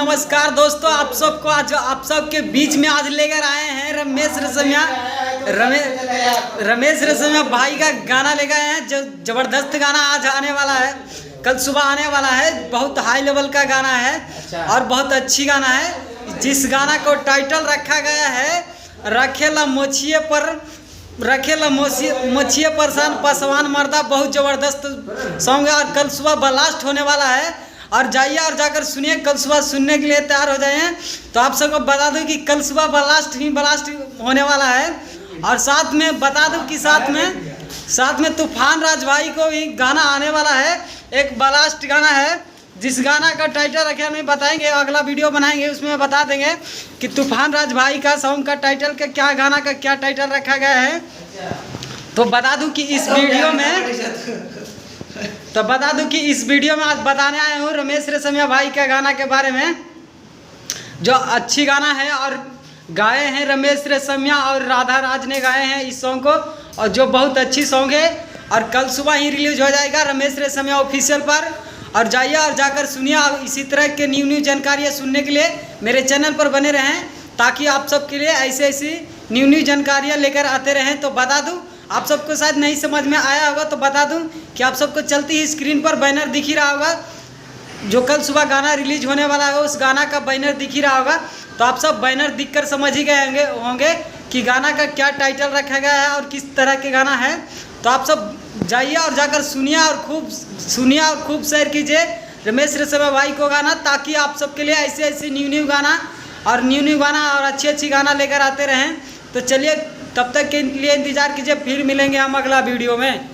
नमस्कार दोस्तों, आप सबको आज आप सबके बीच में आज लेकर आए हैं रमेश रेशमिया भाई का गाना लेकर आए हैं। जो जबरदस्त गाना आज आने वाला है, कल सुबह आने वाला है। बहुत हाई लेवल का गाना है और बहुत अच्छी गाना है। जिस गाना को टाइटल रखा गया है रखेला मोछिए परेशान पसवान मर्दा। बहुत ज़बरदस्त सॉन्ग है और कल सुबह ब्लास्ट होने वाला है। और जाइए और जाकर सुनिए, कल सुबह सुनने के लिए तैयार हो जाइए। तो आप सबको बता दूं कि कल सुबह ब्लास्ट होने वाला है। और साथ में बता दूं कि साथ में तूफान राज भाई को भी गाना आने वाला है। एक ब्लास्ट गाना है जिस गाना का टाइटल रखे हमें बताएंगे, अगला वीडियो बनाएंगे उसमें बता देंगे कि तूफान राज भाई का सॉन्ग का टाइटल का क्या, गाना का क्या टाइटल रखा गया है। तो बता दूं कि इस वीडियो में आज बताने आया हूँ रमेश रेशमिया भाई के गाना के बारे में, जो अच्छी गाना है और गाए हैं रमेश रेशमिया और राधा राज ने गाए हैं इस सॉन्ग को, और जो बहुत अच्छी सॉन्ग है। और कल सुबह ही रिलीज हो जाएगा रमेश रेशमिया ऑफिशियल पर। और जाइए और जाकर सुनिए। और इसी तरह के न्यू जानकारियाँ सुनने के लिए मेरे चैनल पर बने रहें, ताकि आप सबके लिए ऐसी न्यू जानकारियाँ लेकर आते रहें। तो बता दूँ, आप सबको शायद नहीं समझ में आया होगा तो बता दूं कि आप सबको चलती ही स्क्रीन पर बैनर दिख ही रहा होगा। जो कल सुबह गाना रिलीज होने वाला है उस गाना का बैनर दिख ही रहा होगा। तो आप सब बैनर देखकर समझ ही गए होंगे कि गाना का क्या टाइटल रखा गया है और किस तरह के गाना है। तो आप सब जाइए और जाकर सुनिए और खूब शेयर कीजिए रमेश रेशमिया भाई को गाना, ताकि आप सबके लिए ऐसे न्यू गाना और अच्छी गाना लेकर आते रहें। तो चलिए, तब तक के लिए इंतज़ार कीजिए, फिर मिलेंगे हम अगला वीडियो में।